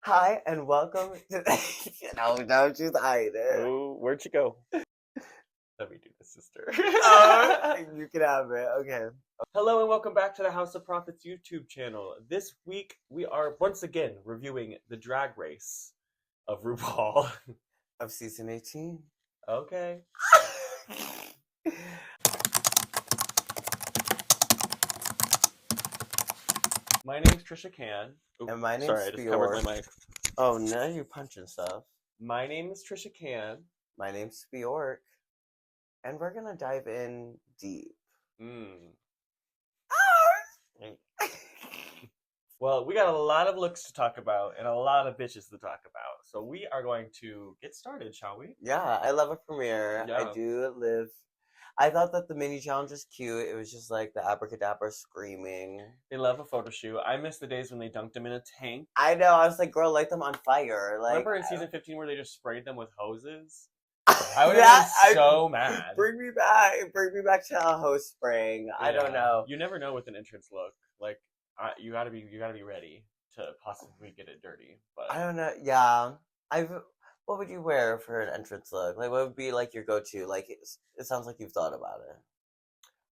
Hi, and welcome to. No, don't you hide it. Oh, where'd you go? Let me do this, sister. You can have it. Okay. Hello and welcome back to the House of Prophets YouTube channel. This week we are once again reviewing the drag race of RuPaul. Of season 18. Okay. My name's Trisha Can. And my name's Sorry, I just covered Spjörk. my mic. Oh, now you're punching stuff. My name is Trisha Can. My name's Spjörk. And we're gonna dive in deep. Well, we got a lot of looks to talk about and a lot of bitches to talk about. So we are going to get started, shall we? Yeah, I love a premiere. Yeah. I do live. I thought that the mini challenge was cute. It was just like the abracadabra screaming. They love a photo shoot. I miss the days when they dunked them in a tank. I know. I was like, girl, light them on fire. Like, remember in season 15 where they just sprayed them with hoses? I would have been so mad. Bring me back to a hose spraying. Yeah. I don't know. You never know with an entrance look. Like you gotta be ready to possibly get it dirty. But I don't know. Yeah, what would you wear for an entrance look? Like, what would be like your go-to? Like, it sounds like you've thought about it.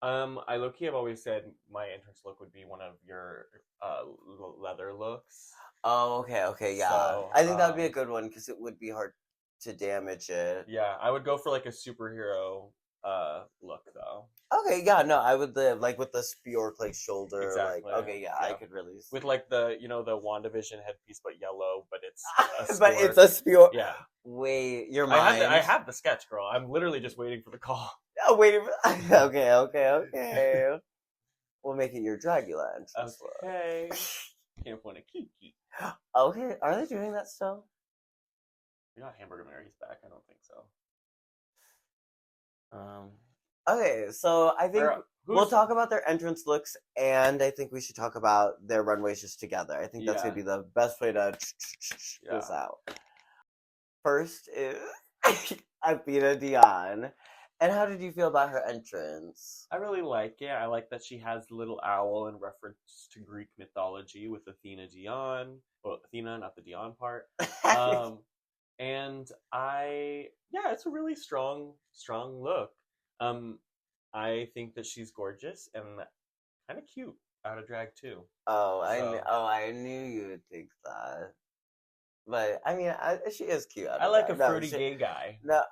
I low-key have always said my entrance look would be one of your leather looks. Oh, okay, yeah. So, I think that would be a good one because it would be hard to damage it. Yeah, I would go for like a superhero look though. Okay, yeah, no, I would live like with the Spjörk like shoulder. Exactly. Like, okay, yeah, I could really with like the the WandaVision headpiece but yellow, but it's a but it's a Spjörk. Yeah. Wait, your mind. I have the sketch, girl. I'm literally just waiting for the call. Oh, waiting. Okay. We'll make it your Dragula entrance. Okay. Can't point a kiki. Okay, are they doing that still? You're not Hamburger Mary's back. I don't think so. Okay, so I think we'll talk about their entrance looks, and I think we should talk about their runways just together. I think that's gonna be the best way to this out. First is Athena Dion. And how did you feel about her entrance? I really like it. I like that she has the little owl in reference to Greek mythology with Athena Dion. Well, Athena, not the Dion part. And it's a really strong look. I think that she's gorgeous and kind of cute out of drag too. I knew you would think that. But I mean, she is cute. I like a fruity gay guy. No,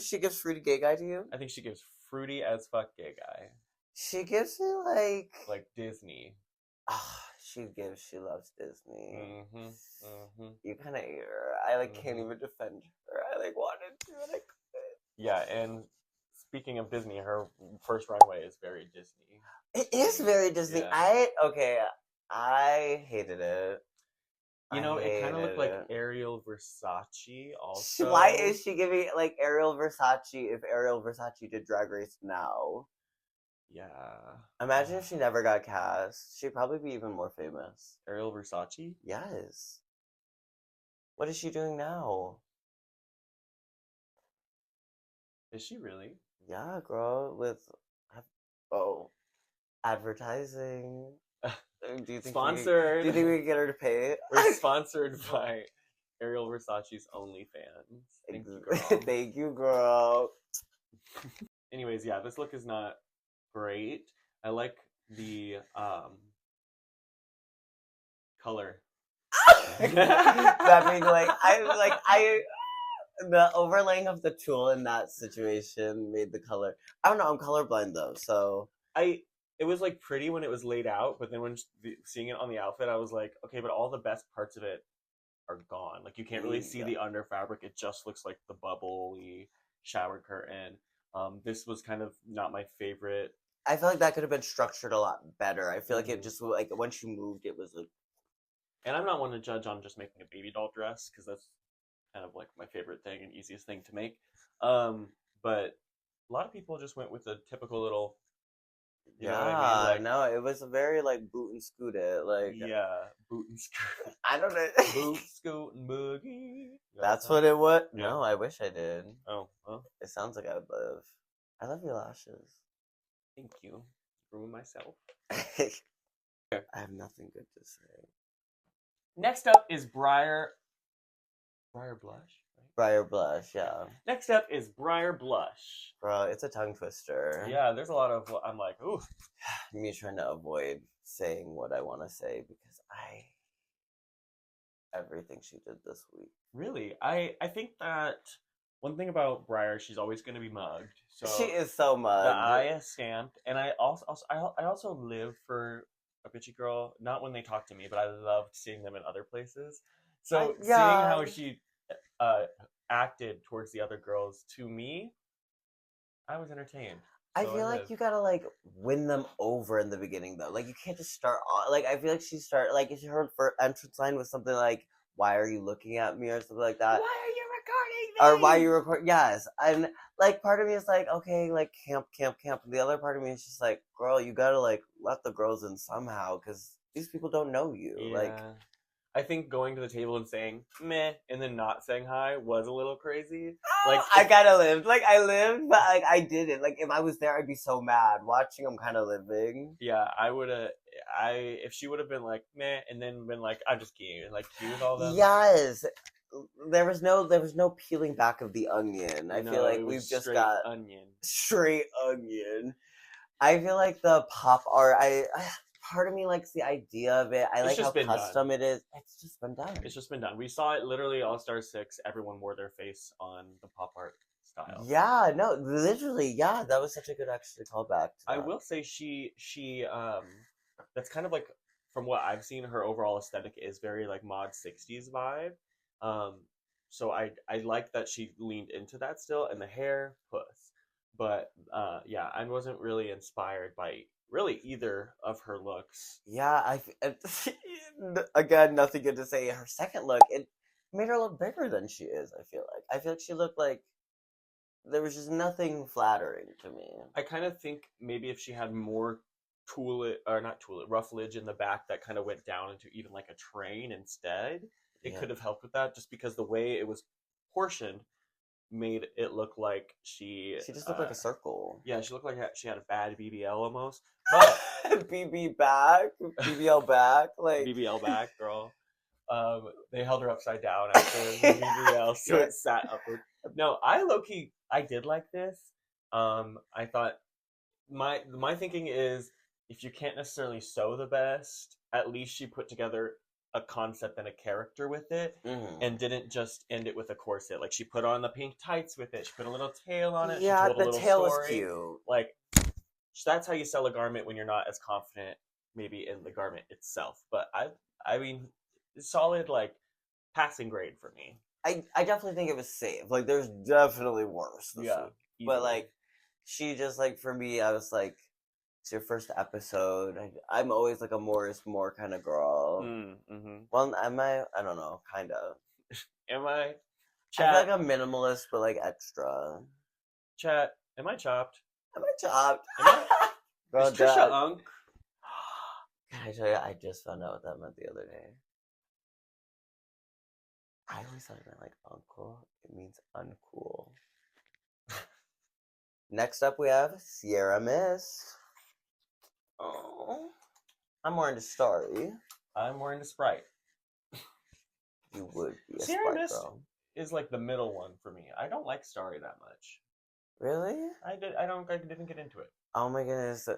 she gives fruity gay guy to you? I think she gives fruity as fuck gay guy. She gives me like Disney. She loves Disney. You kind of hate her. I can't even defend her. I wanted to and I couldn't. Yeah, and speaking of Disney, her first runway is very Disney. It is very Disney. Yeah. I hated it. It kind of looked like Ariel Versace also. Why is she giving like Ariel Versace if Ariel Versace did Drag Race now? Yeah. Imagine if she never got cast. She'd probably be even more famous. Ariel Versace? Yes. What is she doing now? Is she really? Yeah, girl, with advertising. Do you think sponsored? Do you think we can get her to pay it? We're sponsored by Ariel Versace's OnlyFans. Thank you, girl. Thank you, girl. Anyways, yeah, this look is not great. I like the color. That being the overlaying of the tulle in that situation made the color. I don't know. I'm colorblind though, so it was pretty when it was laid out, but then when seeing it on the outfit, I was like, okay, but all the best parts of it are gone. Like you can't really see the under fabric. It just looks like the bubbly shower curtain. This was kind of not my favorite. I feel like that could have been structured a lot better. I feel like it just when she moved, it was And I'm not one to judge on just making a baby doll dress because that's kind of my favorite thing and easiest thing to make. But a lot of people just went with a typical little. You know what I mean? No, it was a very boot and scoot it, boot and scoot. I don't know. Boot, scoot, and boogie. That's what it was. Yeah. No, I wish I did. Oh, well. It sounds like I would live. I love your lashes. Thank you. Ruin myself. I have nothing good to say. Next up is Briar Blush. Briar Blush, yeah. Next up is Briar Blush. Bro, it's a tongue twister. Yeah, there's a lot of, I'm like, ooh. Me trying to avoid saying what I want to say because everything she did this week. Really? I think that one thing about Briar, she's always going to be mugged. So she is so mugged. The eye is stamped. And I also live for a bitchy girl. Not when they talk to me, but I loved seeing them in other places. So seeing how she acted towards the other girls, to me, I was entertained. I feel like you gotta like win them over in the beginning though. Like you can't just start on. Like I feel like her first entrance line was something like, "Why are you looking at me?" or something like that. Why are you recording me? Or why are you recording? Yes, and like part of me is like, okay, like camp. And the other part of me is just like, girl, you gotta like let the girls in somehow because these people don't know you. Yeah. Like. I think going to the table and saying meh and then not saying hi was a little crazy. Like I kind of lived. Like I lived, but like I didn't. Like if I was there, I'd be so mad watching them kind of living. Yeah, I would have. If she would have been like meh and then been like I'm just kidding and like cute with all them. Yes, there was no peeling back of the onion. I feel like we've just got straight onion. I feel like the pop art. Part of me likes the idea of it. I like how custom it is. It's just been done. It's just been done. We saw it literally All Star 6. Everyone wore their face on the pop art style. Yeah, no, literally, yeah. That was such a good actually callback. I will say she that's kind of like from what I've seen, her overall aesthetic is very like mod 60s vibe. So I like that she leaned into that still, and the hair puss. But yeah, I wasn't really inspired by really either of her looks. Yeah, again, nothing good to say. Her second look, it made her look bigger than she is. I feel like she looked like there was just nothing flattering to me. I kind of think maybe if she had more rufflage in the back that kind of went down into even like a train instead, it could have helped with that. Just because the way it was portioned made it look like she just looked like a circle. Yeah, she looked like she had a bad BBL almost. But BBL back, like BBL back, girl. They held her upside down after the BBL, so it sat upward. No, I did like this. I thought my thinking is if you can't necessarily sew the best, at least she put together a concept and a character with it, and didn't just end it with a corset. Like she put on the pink tights with it. She put a little tail on it. Yeah, she told the tail story. Was cute. Like that's how you sell a garment when you're not as confident, maybe in the garment itself. But I mean, solid like passing grade for me. I definitely think it was safe. Like there's definitely worse. Yeah, but like she just like for me, I was like. It's your first episode. I'm always like a more is more kind of girl. Well, am I? I don't know. Kind of. Am I? Chat. I feel like a minimalist, but like extra. Chat. Am I chopped? Am I chopped? Girl, is Trisha Unk? Can I tell you? I just found out what that meant the other day. I always thought it meant like uncle. It means uncool. Next up, we have Sierra Mist. Oh, I'm more into Starry. I'm more into Sprite. You would be a Sierra Sprite Mist girl. Is like the middle one for me. I don't like Starry that much. Really? I didn't get into it. Oh my goodness!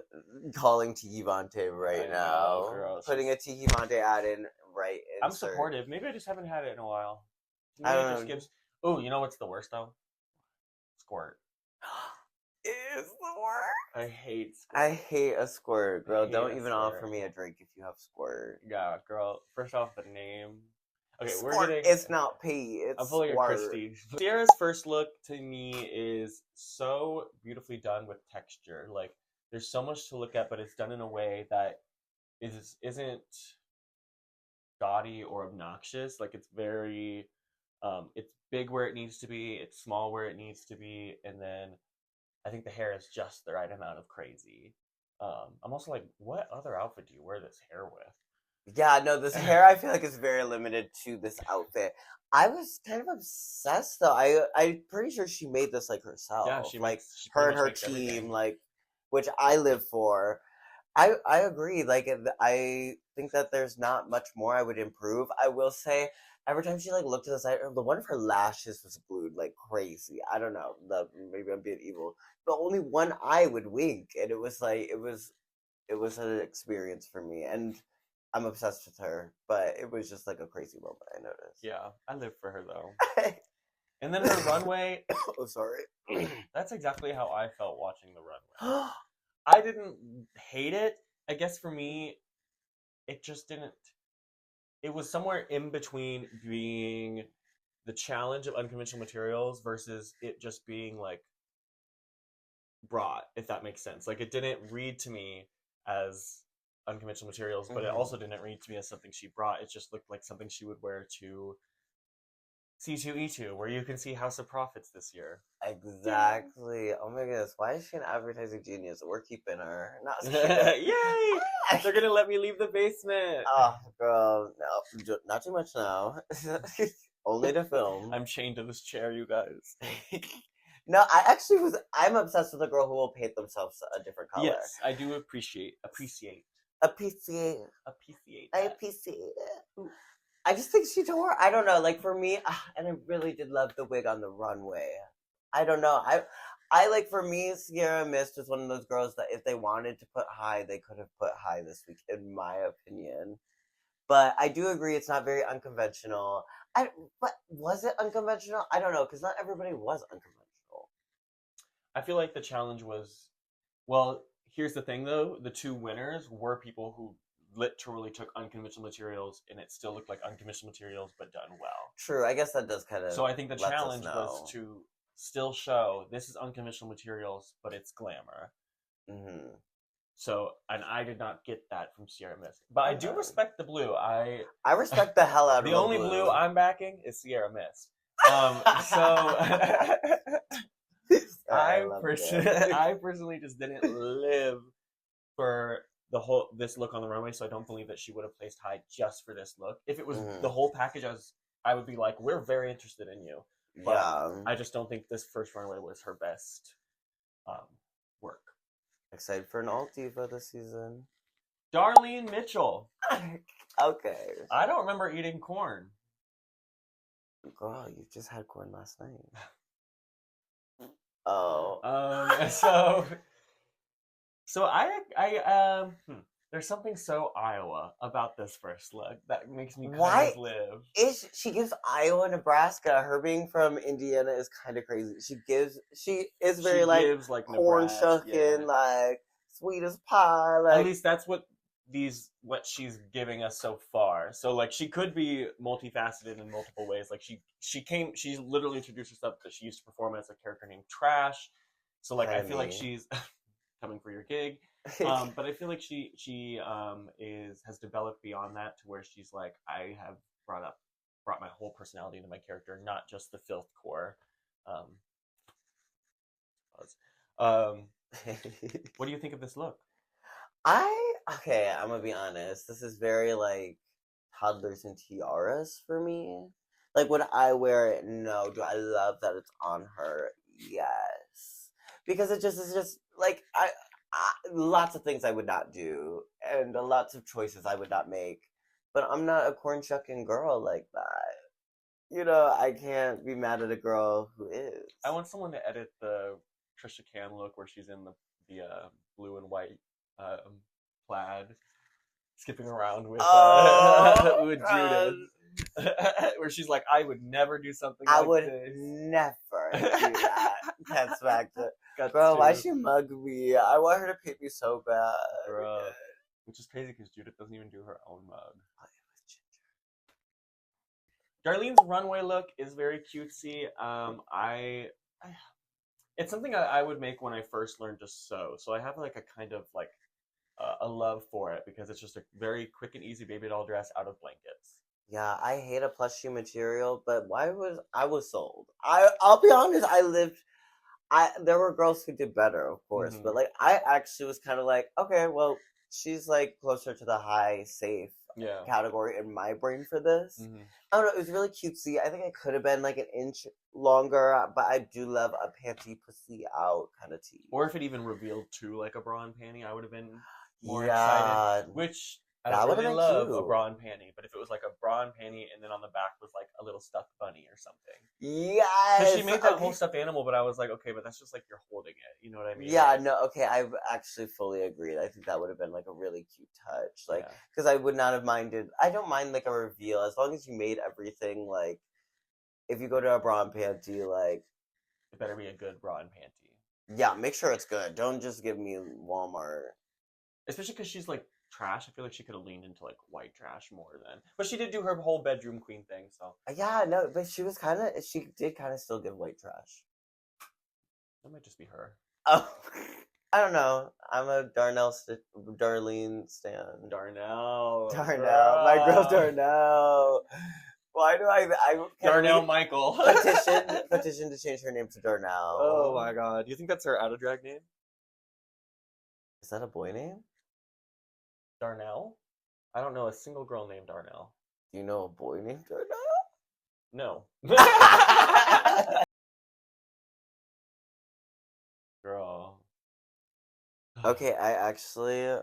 Calling Tiki Vante right now. Girl, putting a Tiki Vante ad in right. I'm supportive. Maybe I just haven't had it in a while. Maybe I don't know. Oh, you know what's the worst though? Squirt. Is the worst. I hate Squirt. I hate a Squirt, girl. Don't even offer me a drink if you have Squirt. Yeah, girl. First off, the name. Okay, Squirt, it's not pee. It's I'm pulling a Christy. Sierra's first look to me is so beautifully done with texture. Like there's so much to look at, but it's done in a way that isn't gaudy or obnoxious. Like it's very, it's big where it needs to be. It's small where it needs to be, and then I think the hair is just the right amount of crazy. I'm also like, what other outfit do you wear this hair with? Yeah, no, this hair I feel like is very limited to this outfit. I was kind of obsessed though. I'm pretty sure she made this like herself. Yeah, she her and her team, everything. Like, which I live for. I agree. Like, I think that there's not much more I would improve. I will say, every time she like looked to the side, the one of her lashes was glued like crazy. I don't know. Maybe I'm being evil, but only one eye would wink, and it was like it was an experience for me, and I'm obsessed with her. But it was just like a crazy moment. I noticed. Yeah, I live for her though. And then her runway. Oh, sorry. That's exactly how I felt watching the runway. I didn't hate it. I guess for me, it just didn't. It was somewhere in between being the challenge of unconventional materials versus it just being like brought, if that makes sense. Like it didn't read to me as unconventional materials, but it also didn't read to me as something she brought. It just looked like something she would wear to C2E2, where you can see House of Prophets this year. Exactly. Oh my goodness. Why is she an advertising genius? We're keeping her. Yay! They're gonna let me leave the basement. Oh, girl. No, not too much now. Only to film. I'm chained to this chair, you guys. No, I'm obsessed with a girl who will paint themselves a different color. Yes, I do appreciate I appreciate it. I just think she tore. I don't know. Like for me, and I really did love the wig on the runway. I don't know. I like for me, Sierra Mist was one of those girls that if they wanted to put high, they could have put high this week, in my opinion. But I do agree it's not very unconventional. But was it unconventional? I don't know, because not everybody was unconventional. I feel like the challenge was, well, here's the thing though, the two winners were people who literally took unconventional materials and it still looked like unconventional materials but done well. True, I guess that does kind of. So I think the challenge was to still show this is unconventional materials, but it's glamour. Mm-hmm. So, and I did not get that from Sierra Mist, but I do respect the blue. I respect the hell out of the only blue I'm backing is Sierra Mist. So I personally just didn't live for this look on the runway, so I don't believe that she would have placed high just for this look. If it was the whole package, I would be like, we're very interested in you. But yeah. I just don't think this first runway was her best work. Excited for an alt diva this season. Darlene Mitchell. Okay. I don't remember eating corn. Girl, you just had corn last night. Oh. So there's something so Iowa about this first look that makes me kind of live. She gives Iowa, Nebraska. Her being from Indiana is kind of crazy. She is very like corn shucking, like sweet as pie. Like, at least that's what she's giving us so far. So like she could be multifaceted in multiple ways. Like she literally introduced herself that she used to perform as a character named Trash. So like I feel like she's coming for your gig. But I feel like she has developed beyond that to where she's like, I have brought my whole personality into my character, not just the filth core. What do you think of this look? I'm gonna be honest. This is very like toddlers and tiaras for me. Like, would I wear it? No. Do I love that it's on her? Yes. Because it's just like lots of things I would not do, and lots of choices I would not make. But I'm not a corn shucking girl like that. You know, I can't be mad at a girl who is. I want someone to edit the Trisha Can look where she's in the blue and white plaid, skipping around with with Judith. Where she's like, I would never do something like this. I would never do that. That's back to bro, why she mug me? I want her to pay me so bad. Bro. Which is crazy because Judith doesn't even do her own mug. Darlene's runway look is very cutesy. It's something I would make when I first learned to sew. So I have like a kind of like a love for it because it's just a very quick and easy baby doll dress out of blankets. Yeah, I hate a plushie material, but I was sold. I'll be honest, there were girls who did better, of course, but like I actually was kind of like, okay, well, she's like closer to the high safe category in my brain for this. I don't know, it was really cutesy. I think it could have been like an inch longer, but I do love a panty pussy out kind of tee. Or if it even revealed to like a bra and panty, I would have been more excited. Which I would really love a bra and panty, but if it was like a bra and panty and then on the back was like a little stuffed bunny or something. Yes! Because she made that whole stuffed animal, but I was like, okay, but that's just like you're holding it. You know what I mean? Yeah, no, okay, I actually fully agreed. I think that would have been like a really cute touch. Like, because I would not have minded. I don't mind like a reveal as long as you made everything like. If you go to a bra and panty, like. It better be a good bra and panty. Yeah, make sure it's good. Don't just give me Walmart. Especially because she's like trash. I feel like she could have leaned into like white trash more than. But she did do her whole bedroom queen thing, so. Yeah, no, but she did kind of still give white trash. That might just be her. Oh, I don't know. I'm a Darlene stan. Darnell. My girl Darnell. Why do I Darnell Michael. petition to change her name to Darnell. Oh my god. Do you think that's her out of drag name? Is that a boy name? Darnell? I don't know a single girl named Darnell. Do you know a boy named Darnell? No. Girl. Okay, I actually...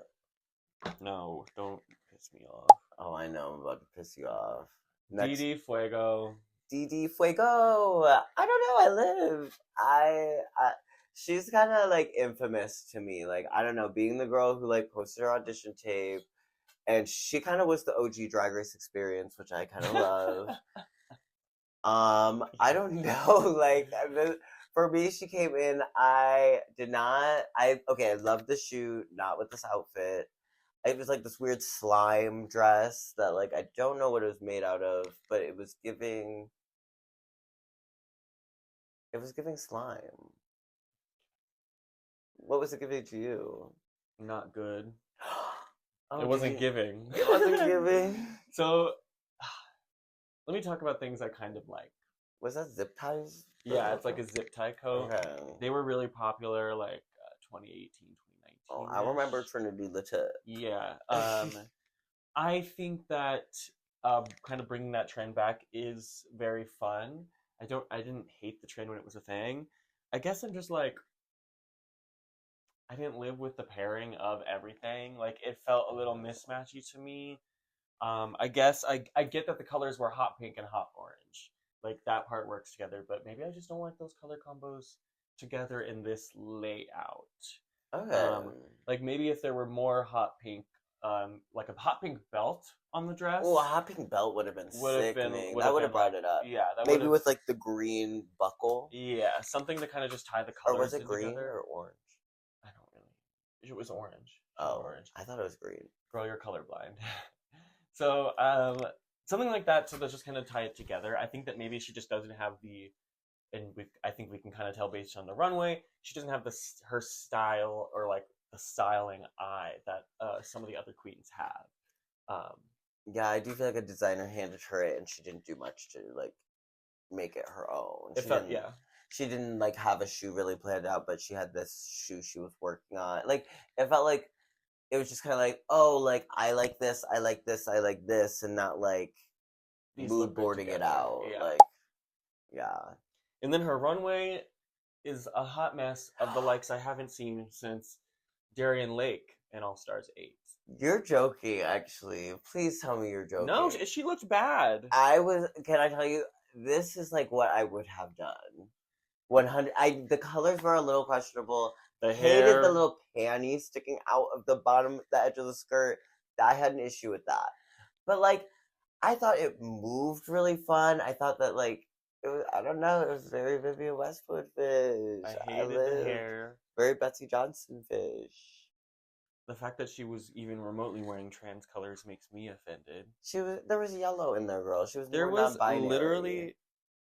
No, don't piss me off. Oh, I know, I'm about to piss you off. Didi Fuego. Didi Fuego! I don't know, she's kind of, like, infamous to me. Like, I don't know, being the girl who, like, posted her audition tape, and she kind of was the OG Drag Race experience, which I kind of love. I don't know, like... For me, she came in, I loved the shoot, not with this outfit. It was like this weird slime dress that, like, I don't know what it was made out of, but it was giving slime. What was it giving to you? Not good. Oh, it wasn't giving. It wasn't giving. So, let me talk about things I kind of like. Was that zip ties? Yeah, it's like a zip tie coat. Okay. They were really popular, like 2018, 2019. Oh, I remember Trinity Legit. Yeah. I think that kind of bringing that trend back is very fun. I didn't hate the trend when it was a thing. I guess I'm just like, I didn't live with the pairing of everything. Like, it felt a little mismatchy to me. I guess I get that the colors were hot pink and hot orange. Like, that part works together, but maybe I just don't like those color combos together in this layout. Okay. Like, maybe if there were more hot pink, like a hot pink belt on the dress. Oh, a hot pink belt would have been sickening. That would have brought it up. Yeah. Maybe with, like, the green buckle. Yeah, something to kind of just tie the colors Or was it green together. or orange? I don't really. It was orange. Orange. I thought it was green. Girl, you're colorblind. So, something like that to just kind of tie it together. I think that maybe she just doesn't have I think we can kind of tell based on the runway, she doesn't have her style or like the styling eye that some of the other queens have. Yeah, I do feel like a designer handed her it and she didn't do much to like make it her own. She didn't like have a shoe really planned out, but she had this shoe she was working on. Like, it felt like it was just kind of like, oh, like, I like this, I like this, I like this, and not, like, mood boarding it out. Yeah. Like, yeah. And then her runway is a hot mess of the likes I haven't seen since Darien Lake in All Stars 8. You're joking, actually. Please tell me you're joking. No, she looked bad. Can I tell you, this is, like, what I would have done. 100, the colors were a little questionable. The hair. Hated the little panties sticking out of the edge of the skirt. I had an issue with that. But, like, I thought it moved really fun. I thought that, like, it was, I don't know, it was very Vivienne Westwood fish. I hated the hair. Very Betsy Johnson fish. The fact that she was even remotely wearing trans colors makes me offended. There was yellow in there, girl. She was there more was non-binary. Literally.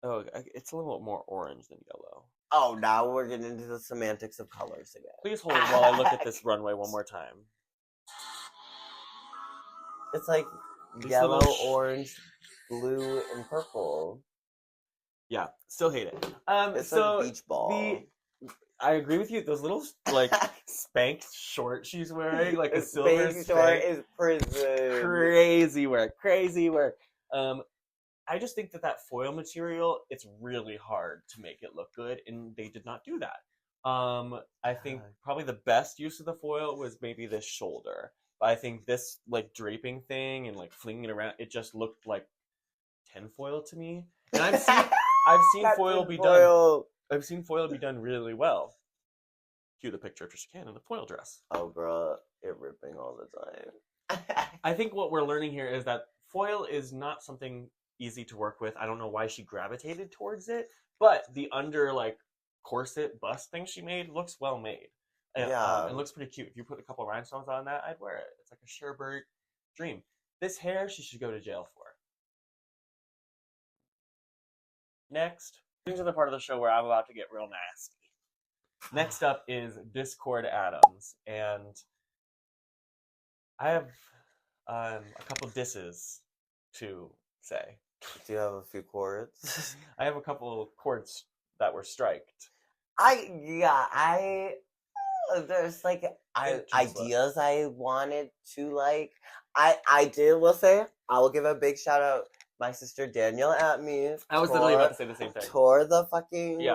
Oh, it's a little more orange than yellow. Oh, now we're getting into the semantics of colors again. Please hold it while I look at this runway one more time. It's like yellow, orange, blue, and purple. Yeah, still hate it. It's like beach ball. I agree with you. Those little like spanked shorts she's wearing, like a silver spank short is prison. Crazy work. I just think that foil material, it's really hard to make it look good, and they did not do that. I think probably the best use of the foil was maybe this shoulder. But I think this like draping thing and like flinging it around, it just looked like tinfoil to me. And I've seen foil be done. I've seen foil be done really well. Cue the picture of Trisha Can in the foil dress. Oh, bro, it ripping all the time. I think what we're learning here is that foil is not something easy to work with. I don't know why she gravitated towards it, but the under like corset bust thing she made looks well made. It looks pretty cute. If you put a couple rhinestones on that, I'd wear it. It's like a Sherbert dream. This hair, she should go to jail for. Next, things are the part of the show where I'm about to get real nasty. Next up is Discord Adams, and I have a couple disses to say. Do you have a few chords? I have a couple chords that were striked. There's like ideas I wanted to like. Will say, I will give a big shout out. My sister Danielle at me. I was literally about to say the same thing. Tore the fucking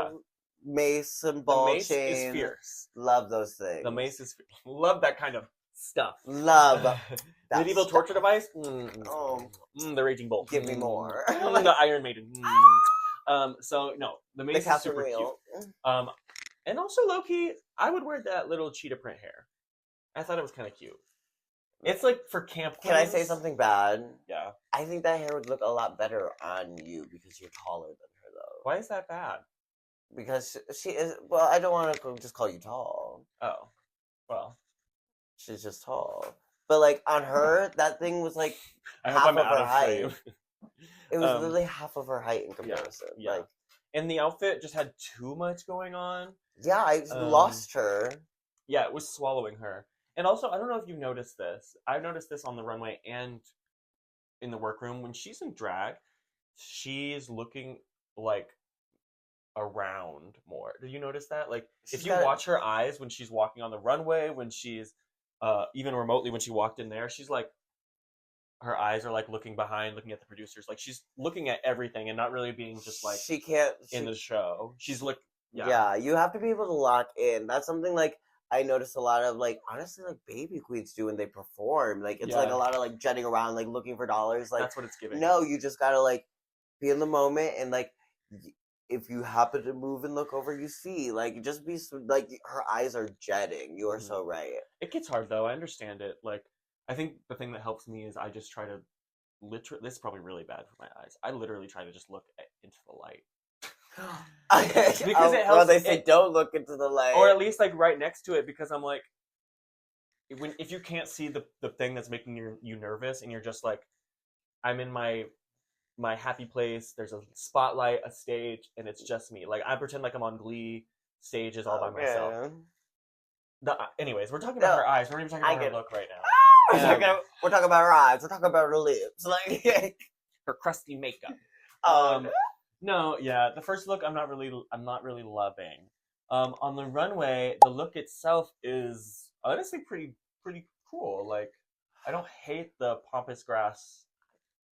mace and ball chain. The mace is fierce. Love those things. The mace is love that kind of stuff. Love medieval torture device. The raging bolt. Give me more. The Iron Maiden. So no, the mace is super cute. And also low key, I would wear that little cheetah print hair. I thought it was kind of cute. It's like for camp queens. Can I say something bad? Yeah. I think that hair would look a lot better on you because you're taller than her, though. Why is that bad? Because she is. Well, I don't want to just call you tall. Oh, well, she's just tall. But like on her, that thing was like half of her height. It was literally half of her height in comparison. Yeah. Like, and the outfit just had too much going on. Yeah, I lost her. Yeah, it was swallowing her. And also, I don't know if you noticed this. I noticed this on the runway and in the workroom. When she's in drag, she's looking like around more. Did you notice that? Like, if you watch her eyes when she's walking on the runway, when she's even remotely when she walked in there, she's like, her eyes are like looking behind, looking at the producers. Like, she's looking at everything and not really being just like in the show. She's like, yeah, you have to be able to lock in. That's something like I noticed a lot of, like, honestly, like, baby queens do when they perform. Like, it's, like, a lot of, like, jetting around, like, looking for dollars. Like, that's what it's giving. No, you just gotta, like, be in the moment and, like, if you happen to move and look over, you see. Like, just be, like, her eyes are jetting. You are so right. It gets hard, though. I understand it. Like, I think the thing that helps me is I just try to this is probably really bad for my eyes. I literally try to just look into the light. Because it helps. Well, they say don't look into the light, or at least like right next to it, because I'm like, if you can't see the thing that's making you nervous, and you're just like, I'm in my happy place. There's a spotlight, a stage, and it's just me. Like, I pretend like I'm on Glee stages all by myself. Anyways, we're talking about her eyes. We're not even talking about her look right now. We're talking about her eyes. We're talking about her lips, like her crusty makeup. No. No, yeah, the first look I'm not really loving. On the runway, the look itself is honestly pretty cool. Like, I don't hate the pompous grass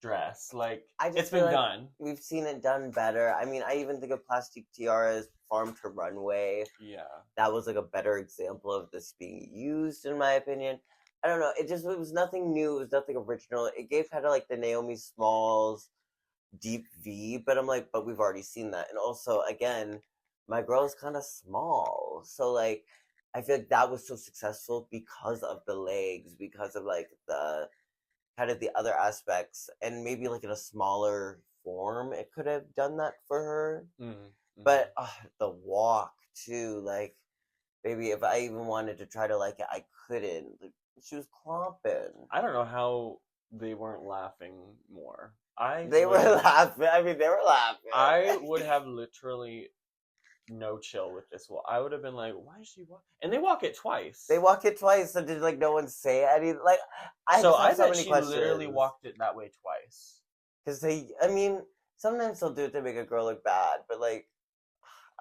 dress. Like, it's been done. We've seen it done better. I mean, I even think of Plastic Tiara's Farm to Runway. Yeah. That was like a better example of this being used, in my opinion. I don't know. It was nothing new. It was nothing original. It gave kind of like the Naomi Smalls deep V, but I'm like, but we've already seen that. And also, again, my girl is kind of small, so like I feel like that was so successful because of the legs, because of like the kind of the other aspects, and maybe like in a smaller form it could have done that for her. But the walk too, like, maybe if I even wanted to try to like it, I couldn't. Like, she was clomping. I don't know how they weren't laughing more. They were laughing. I mean, they were laughing. I would have literally no chill with this. Well, I would have been like, why is she walk? And they walk it twice. So did like no one say anything? Like, I bet she literally walked it that way twice. Because I mean, sometimes they'll do it to make a girl look bad, but like,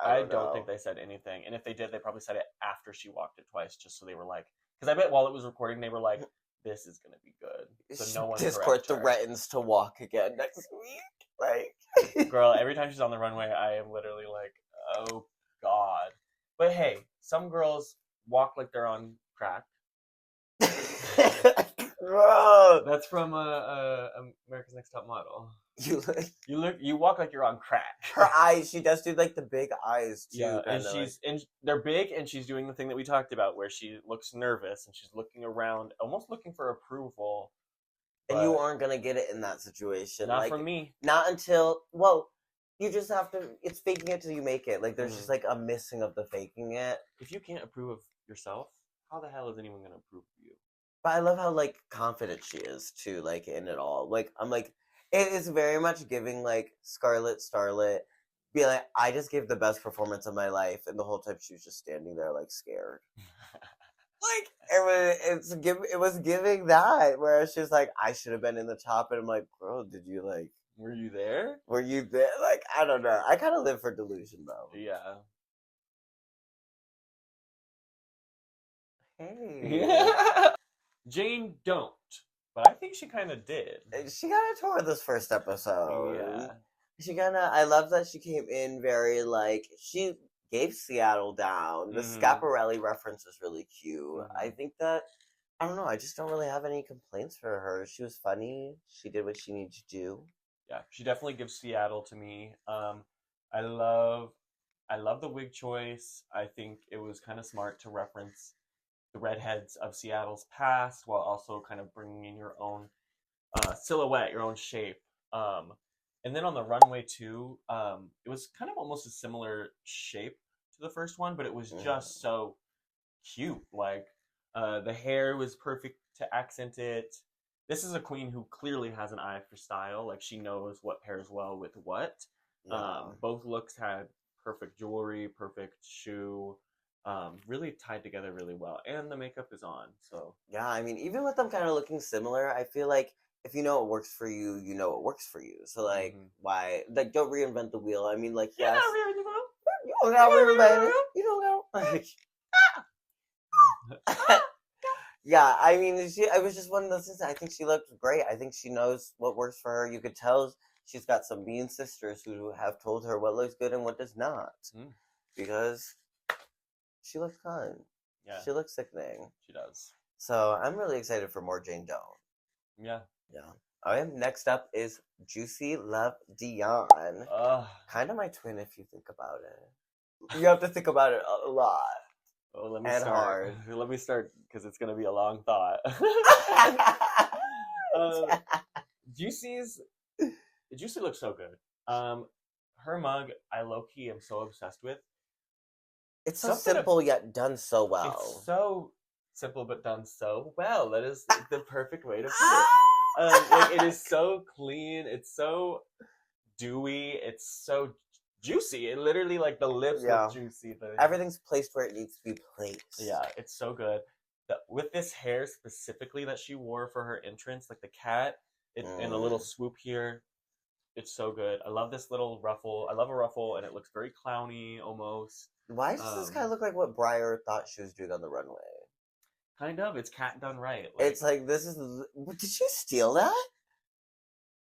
I don't think they said anything. And if they did, they probably said it after she walked it twice, just so they were like, because I bet while it was recording, they were like, this is gonna be good. So no one Discord threatens to walk again next week. Like, girl, every time she's on the runway, I am literally like, oh god. But hey, some girls walk like they're on crack. Bro. That's from America's Next Top Model. You walk like you're on crack. Her eyes, she does do like the big eyes too. Yeah, and they're big, and she's doing the thing that we talked about, where she looks nervous and she's looking around, almost looking for approval. And you aren't gonna get it in that situation. Not from me. Not until you just have to. It's faking it till you make it. Like there's just like a missing of the faking it. If you can't approve of yourself, how the hell is anyone gonna approve of you? But I love how like confident she is too. Like in it all. Like I'm like. It is very much giving, like, Scarlet Starlet, be like, I just gave the best performance of my life, and the whole time she was just standing there, like, scared. Like, it was giving that, where she was like, I should have been in the top, and I'm like, girl, did you, like... Were you there? Were you there? Like, I don't know. I kind of live for delusion, though. Yeah. Hey. Jane don't. But I think she kind of did. She kind of tore this first episode. Yeah. I love that she came in very, like, she gave Seattle down. The Schiaparelli reference is really cute. I think that, I don't know, I just don't really have any complaints for her. She was funny. She did what she needed to do. Yeah, she definitely gives Seattle to me. I love the wig choice. I think it was kind of smart to reference the redheads of Seattle's past, while also kind of bringing in your own silhouette, your own shape. And then on the runway too, it was kind of almost a similar shape to the first one, but it was just so cute. Like the hair was perfect to accent it. This is a queen who clearly has an eye for style. Like she knows what pairs well with what. Both looks had perfect jewelry, perfect shoe. Really tied together really well, and the makeup is on. So yeah, I mean, even with them kind of looking similar, I feel like if you know what works for you, you know what works for you. So like, why like don't reinvent the wheel? I mean, like yes, you don't gotta reinvent it. You don't gotta. Yeah, I mean, I was just one of those things. I think she looked great. I think she knows what works for her. You could tell she's got some mean sisters who have told her what looks good and what does not, because. She looks fun. Yeah. She looks sickening. She does. So I'm really excited for more Jane Doe. Yeah. Yeah. Okay, next up is Juicy Love Dion. Kind of my twin if you think about it. You have to think about it a lot. Oh, let me start. Hard. Let me start because it's going to be a long thought. Juicy looks so good. Her mug, I low-key am so obsessed with. It's so simple yet done so well. It's so simple but done so well. That is the perfect way to put it. Like it is so clean. It's so dewy. It's so juicy. It literally like the lips look juicy. Everything's placed where it needs to be placed. Yeah, it's so good. With this hair specifically that she wore for her entrance, like the cat, and a little swoop here. It's so good. I love this little ruffle. I love a ruffle, and it looks very clowny almost. Why does this kind of look like what Breyer thought she was doing on the runway? Kind of. It's cat done right. It's like, this is... Did she steal that?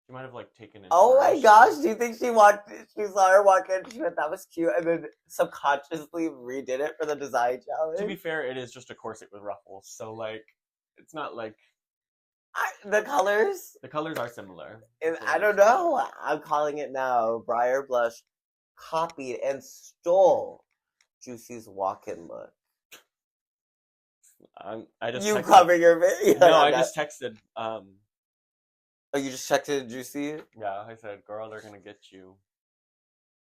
She might have, like, taken it. Oh my gosh, do you think she saw her walk in, she went, that was cute, and then subconsciously redid it for the design challenge? To be fair, it is just a corset with ruffles, so, like, it's not like... The colors? The colors are similar. I don't know. I'm calling it now. Breyer Blush copied and stole Juicy's walk-in look. You cover your video. No, I just texted. Oh, you just texted Juicy? Yeah, I said, "Girl, they're gonna get you."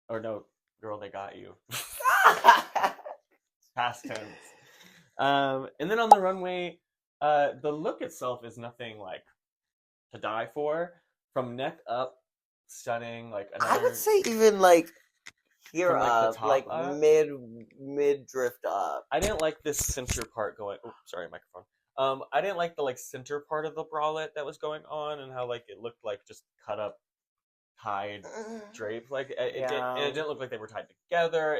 Or no, girl, they got you. Past tense. And then on the runway, the look itself is nothing like to die for. From neck up, stunning. Like I would say even like here up, like mid drift up. I didn't like this center part going. Oh, sorry, microphone. I didn't like the like center part of the bralette that was going on, and how like it looked like just cut up, tied drapes. Like it didn't look like they were tied together.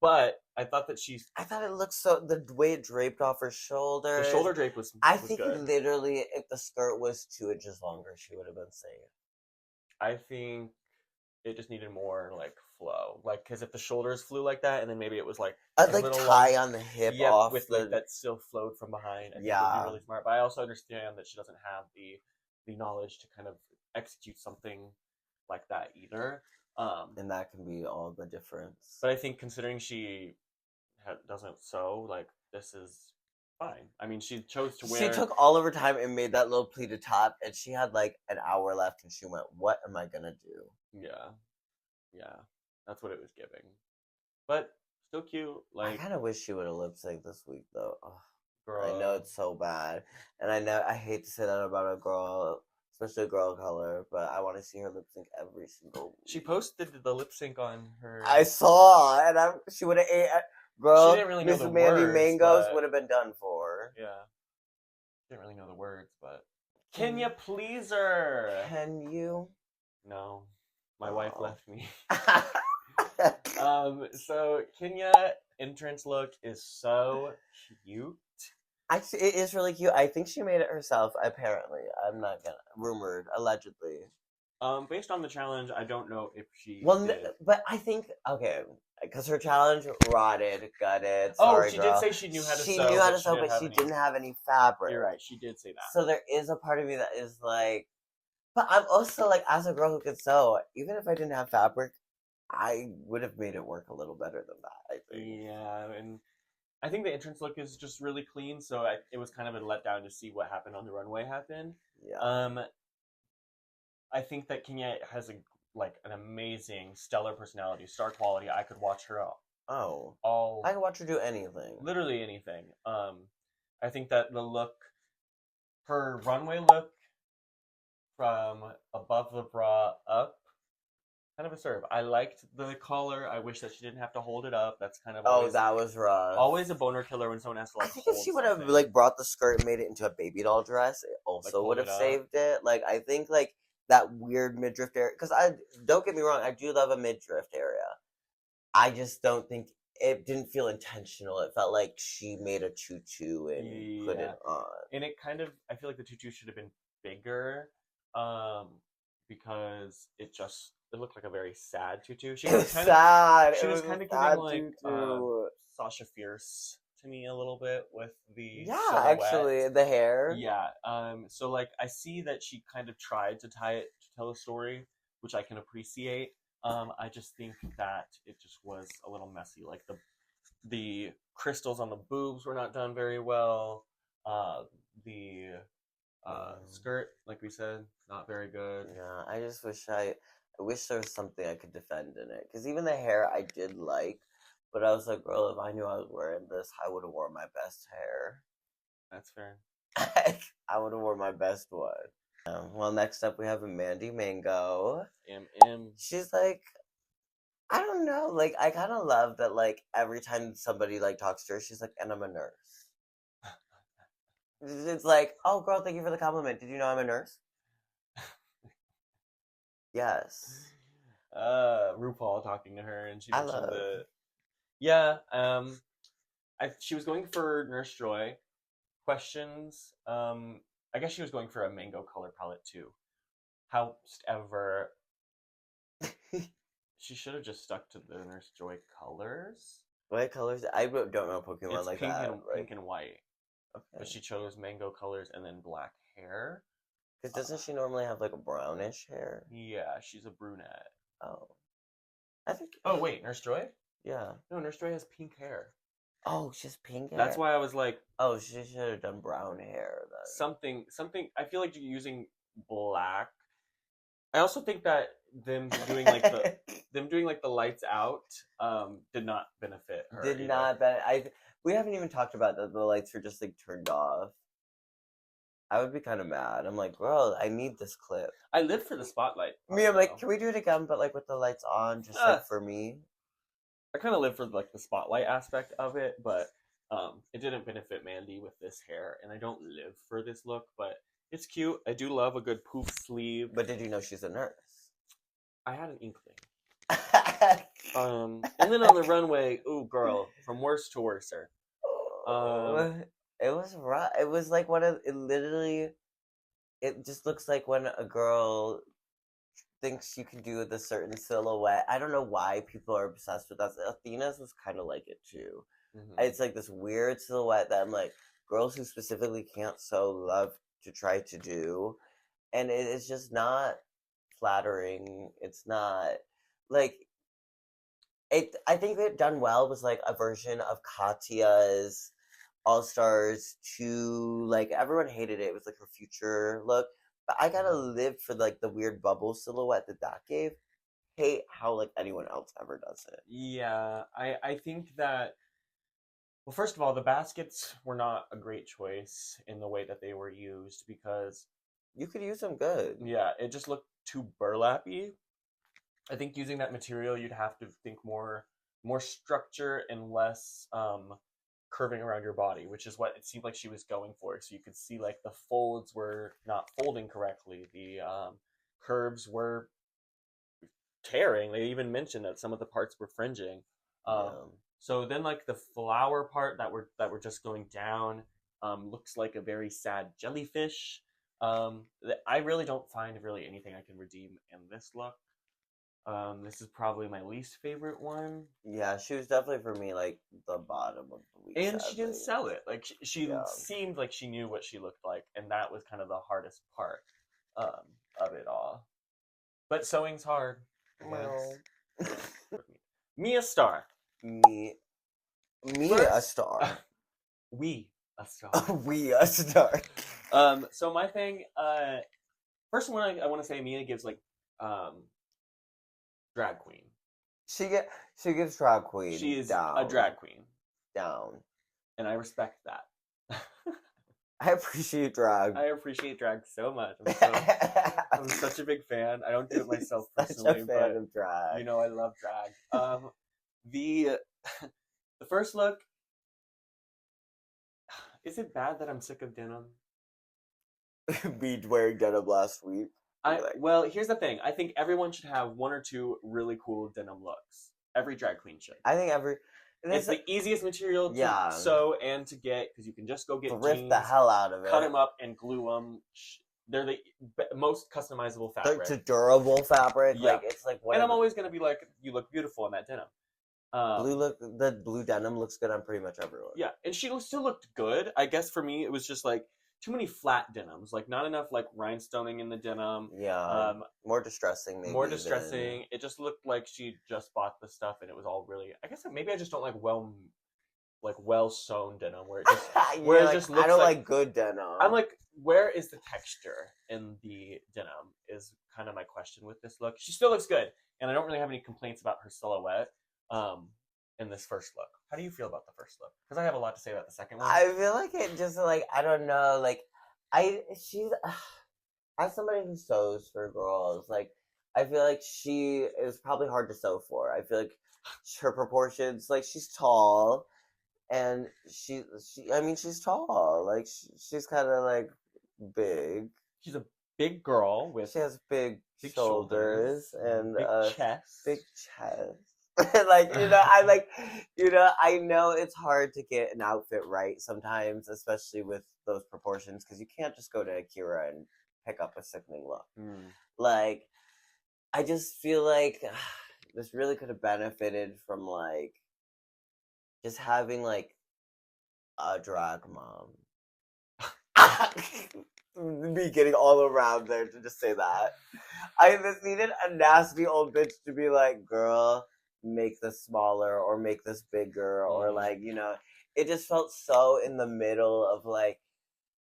But I thought that I thought it looked so. The way it draped off her shoulder. The shoulder drape was. I think literally, if the skirt was 2 inches longer, she would have been safe. I think it just needed more like flow, like because if the shoulders flew like that, and then maybe it was like I'd like tie on the hip off with the... like that still flowed from behind. I think it would be really smart. But I also understand that she doesn't have the knowledge to kind of execute something like that either. And that can be all the difference. But I think considering she doesn't sew, like this is fine. I mean, she chose to wear. She took all of her time and made that little pleated top, and she had like an hour left, and she went, "What am I gonna do?" Yeah, that's what it was giving. But still cute. Like, I kind of wish she would have lip synced this week, though. Ugh. Girl. I know it's so bad, and I hate to say that about a girl, especially a girl of color, but I want to see her lip sync every single week. She posted the lip sync on her. I saw, and she would have ate. Girl, she didn't really know Miss the Mandy words, Mangoes would have been done for her. Yeah, didn't really know the words, but can you please her? Can you? No, my wife left me. So Kenya entrance look is so cute. It is really cute. I think she made it herself, apparently. I'm not gonna... Rumored, allegedly. Based on the challenge, I don't know if she did. But I think... Okay, because her challenge rotted, gutted. Sorry, she did say she knew how to sew. She knew how to sew, but she didn't have any fabric. You're right, she did say that. So there is a part of me that is like... But I'm also like, as a girl who could sew, even if I didn't have fabric, I would have made it work a little better than that, I think. Yeah, and I think the entrance look is just really clean, so it was kind of a letdown to see what happened on the runway happen. Yeah. I think that Kenya has an amazing, stellar personality, star quality. I could watch her I could watch her do anything. Literally anything. I think that her runway look from above the bra up, kind of a serve. I liked the collar. I wish that she didn't have to hold it up. That's kind of that was rough. Always a boner killer when someone has to I think if she would have brought the skirt and made it into a baby doll dress, it also would have saved it. Like I think that weird midriff area, because don't get me wrong, I do love a midriff area. I just don't think it didn't feel intentional. It felt like she made a tutu and put it on. And it kind of, I feel like the tutu should have been bigger, because it looked like a very sad tutu. She was sad. She was kind of giving like Sasha Fierce to me a little bit with the silhouette. Actually the hair. Yeah. So like I see that she kind of tried to tie it to tell a story, which I can appreciate. I just think that it just was a little messy. Like the crystals on the boobs were not done very well. The skirt, like we said, not very good. Yeah, I just wish I wish there was something I could defend in it. Because even the hair I did like, but I was like, girl, if I knew I was wearing this, I would have worn my best hair. That's fair. I would have worn my best one. Well, next up we have Mandy Mango. She's like, I don't know, like I kind of love that. Like every time somebody like talks to her, she's like, and I'm a nurse. It's like, oh girl, thank you for the compliment. Did you know I'm a nurse? Yes. RuPaul talking to her, and she mentioned she was going for Nurse Joy questions. I guess she was going for a mango color palette too. However, she should have just stuck to the Nurse Joy colors. What colors? I don't know Pokemon it's like pink that. Pink and white. Okay. But she chose mango colors and then black hair. Because doesn't she normally have like a brownish hair? Yeah, she's a brunette. Oh. I think... Oh, wait, Nurse Joy? Yeah. No, Nurse Joy has pink hair. Oh, she has pink hair? That's why I was like... Oh, she should have done brown hair then. Something... I feel like you're using black. I also think that them doing like the lights out did not benefit her. Did not benefit. We haven't even talked about the lights were just like turned off. I would be kind of mad. I'm like, girl, I need this clip. I live for the spotlight. Me, I'm like, can we do it again, but like with the lights on, just like for me? I kind of live for like the spotlight aspect of it, but it didn't benefit Mandy with this hair, and I don't live for this look, but it's cute. I do love a good poof sleeve. But did you know she's a nurse? I had an inkling. And then on the runway, ooh, girl, from worst to worser. It was rough. It was like it just looks like when a girl thinks she can do the certain silhouette. I don't know why people are obsessed with that. Athena's was kind of like it too. Mm-hmm. It's like this weird silhouette that I'm like, girls who specifically can't sew love to try to do. And it is just not flattering. It's not like it. I think it done well was like a version of Katya's All Stars 2. Like everyone hated it. It was like her future look. But I gotta live for like the weird bubble silhouette that gave. Hate how like anyone else ever does it. Yeah, I think that. Well, first of all, the baskets were not a great choice in the way that they were used because you could use them good. Yeah, it just looked too burlappy. I think using that material, you'd have to think more structure and less curving around your body, which is what it seemed like she was going for. So you could see like the folds were not folding correctly. The curves were tearing. They even mentioned that some of the parts were fringing. So then like the flower part that were just going down looks like a very sad jellyfish. I really don't find really anything I can redeem in this look. This is probably my least favorite one. Yeah, she was definitely for me like the bottom of the week. And she didn't sell it. Like she seemed like she knew what she looked like, and that was kind of the hardest part of it all. But sewing's hard. Well. Me a star. Me a star. We a star. We a star. So my thing, first one I want to say Mia gives like drag queen. She gives drag queen. She is a drag queen. Down. And I respect that. I appreciate drag. I appreciate drag so much. I'm such a big fan. I don't do it myself personally, such a fan of drag. You know I love drag. The first look. Is it bad that I'm sick of denim? Me wearing denim last week. Well, here's the thing. I think everyone should have one or two really cool denim looks. Every drag queen should. I think it's the easiest material to sew and to get because you can just go get rip the hell out of it, cut them up, and glue them. They're the most customizable fabric. It's a durable fabric. Yeah. Like it's like. And I'm always gonna be like, you look beautiful in that denim. The blue denim looks good on pretty much everyone. Yeah, and she still looked good. I guess for me, it was just like too many flat denims, like not enough like rhinestoning in the denim. Yeah, more distressing. Maybe more distressing. It just looked like she just bought the stuff, and it was all really. I guess maybe I just don't like well sewn denim, where it just where it just looks. I don't like good denim. I'm like, where is the texture in the denim? Is kind of my question with this look. She still looks good, and I don't really have any complaints about her silhouette. In this first look. How do you feel about the first look? Because I have a lot to say about the second one. I feel like it just like, I don't know, like, she's, as somebody who sews for girls, like, I feel like she is probably hard to sew for. I feel like her proportions, like, she's tall, and she's tall. Like, she's kind of, like, big. She's a big girl with... She has big shoulders and big chest. Big chest. Like, I know it's hard to get an outfit right sometimes, especially with those proportions, because you can't just go to Akira and pick up a sickening look. Like, I just feel like this really could have benefited from, like, just having, like, a drag mom. Me getting all around there to just say that. I just needed a nasty old bitch to be like, girl, make this smaller or make this bigger or like, it just felt so in the middle of like,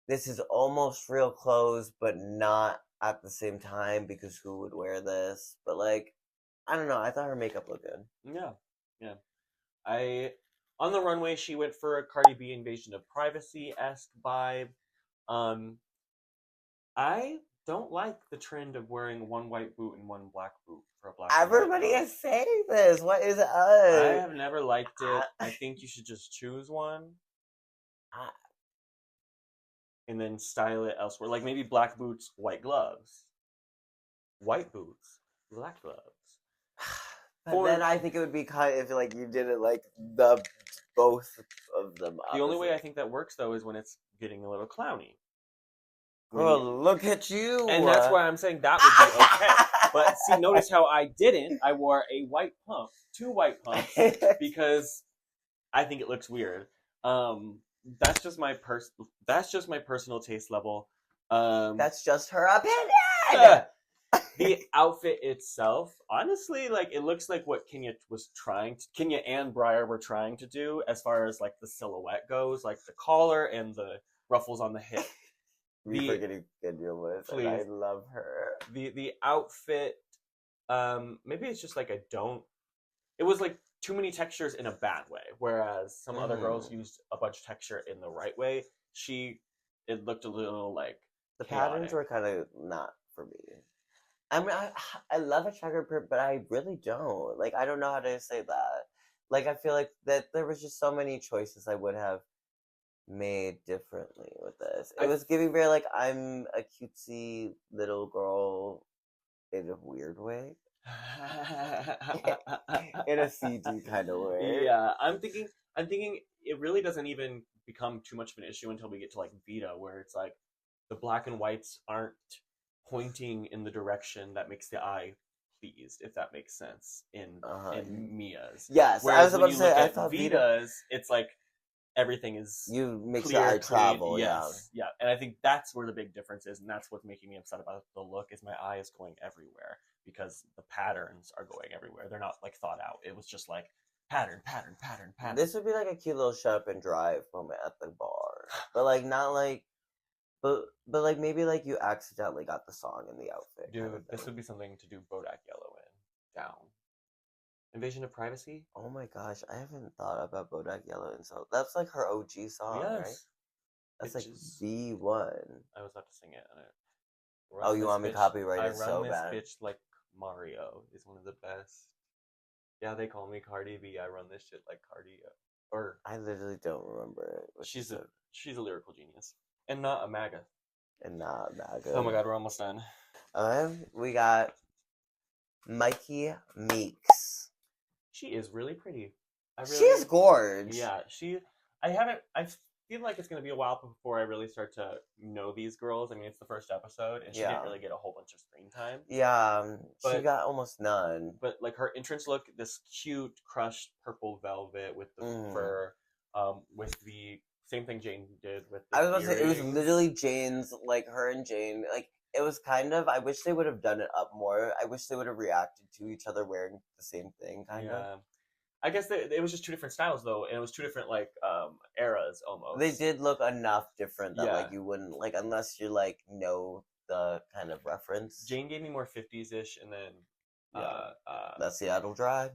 this is almost real clothes but not at the same time, because who would wear this? But like, I don't know, I thought her makeup looked good. Yeah. On the runway she went for a Cardi B Invasion of Privacy-esque vibe. I don't like the trend of wearing one white boot and one black boot for a black. Everybody is saying this. What is us? I have never liked it. I think you should just choose one, and then style it elsewhere. Like maybe black boots, white gloves. White boots, black gloves. But then I think it would be kind of like you did it like the both of them. The only way I think that works though is when it's getting a little clowny. Girl, look at you. And that's why I'm saying that would be okay. But see, notice how I didn't. I wore a white pump, 2 white pumps, because I think it looks weird. That's just my personal taste level. That's just her opinion. The outfit itself, honestly, like it looks like what Kenya and Briar were trying to do as far as like the silhouette goes, like the collar and the ruffles on the hip. We're forgetting Kenya with, and I love her. The outfit, maybe it's just like it was like too many textures in a bad way, whereas some other girls used a bunch of texture in the right way. It looked a little like the chaotic. patterns were kind of not for me. I mean, I love a checkered print, but I really don't. Like, I don't know how to say that. Like, I feel like that there was just so many choices I would have made differently with this. It was giving very, like, I'm a cutesy little girl in a weird way. In a CG kind of way. Yeah, I'm thinking it really doesn't even become too much of an issue until we get to, like, Vita, where it's like the black and whites aren't pointing in the direction that makes the eye pleased, if that makes sense, in Mia's. Yes, whereas I was about to say, I thought Vita's, it's like everything is makes your eye travel. Yes, yeah, and I think that's where the big difference is, and that's what's making me upset about the look. Is my eye is going everywhere because the patterns are going everywhere. They're not like thought out. It was just like pattern. This would be like a cute little shut up and drive moment at the bar, but like not like. But like maybe like you accidentally got the song in the outfit. Dude, kind of this would be something to do Bodak Yellow in. Down. Invasion of Privacy? Oh my gosh, I haven't thought about Bodak Yellow and so that's like her OG song, right? That's like the one. I was about to sing it. Oh, you want me copyrighted so bad? I run this bitch like Mario is one of the best. Yeah, they call me Cardi B. I run this shit like Cardi. Or I literally don't remember it. She's a lyrical genius. And not a MAGA. Oh my god, we're almost done. We got Mikey Meeks. She is really pretty. She is gorgeous. Yeah, I feel like it's going to be a while before I really start to know these girls. I mean, it's the first episode, and she didn't really get a whole bunch of screen time. Yeah, she got almost none. But, like, her entrance look, this cute, crushed purple velvet with the fur, with the same thing Jane did with the I was about to say, it was literally Jane's, like, her and Jane, like, it was kind of, I wish they would have done it up more. I wish they would have reacted to each other wearing the same thing, kind of. I guess it was just 2 different styles, though, and it was 2 different, like, eras, almost. They did look enough different that, like, you wouldn't, like, unless you, like, know the kind of reference. Jane gave me more 50s-ish, and then, that Seattle Drive.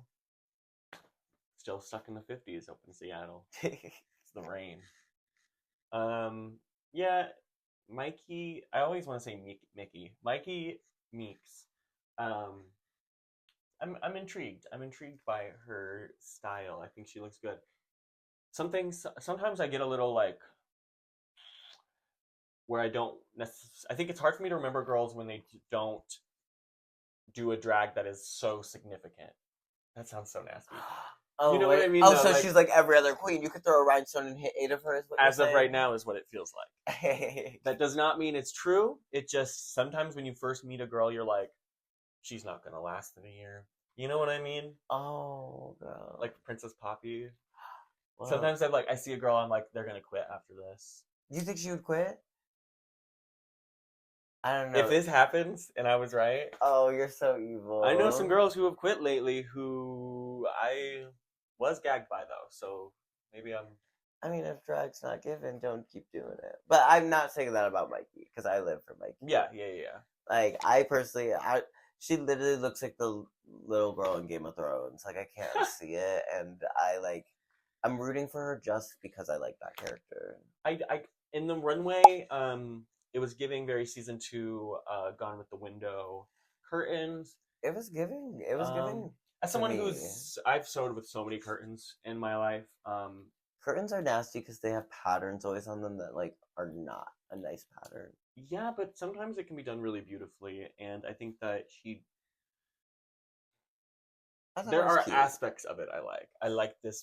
Still stuck in the 50s up in Seattle. It's the rain. Yeah, Mikey, I always want to say Mickey. Mikey Meeks. I'm intrigued. I'm intrigued by her style. I think she looks good. Sometimes I get a little like where I don't I think it's hard for me to remember girls when they don't do a drag that is so significant. That sounds so nasty. Oh, you know what I mean? Oh, so like, she's like every other queen. You could throw a rhinestone and hit 8 of her. As of right now is what it feels like. That does not mean it's true. It just, sometimes when you first meet a girl, you're like, she's not going to last in a year. You know what I mean? Oh, God. Like Princess Poppy. Wow. Sometimes I see a girl, I'm like, they're going to quit after this. You think she would quit? I don't know. If this happens and I was right. Oh, you're so evil. I know some girls who have quit lately who I was gagged by, though, so maybe I mean, if drag's not given, don't keep doing it. But I'm not saying that about Mikey, because I live for Mikey. Yeah. Like, I personally, she literally looks like the little girl in Game of Thrones. Like, I can't see it, and I'm rooting for her just because I like that character. In the runway, it was giving very season 2, Gone with the Window curtains. It was giving. As someone I've sewed with so many curtains in my life. Curtains are nasty because they have patterns always on them that, like, are not a nice pattern. Yeah, but sometimes it can be done really beautifully, and I think that there are cute aspects of it I like. I like the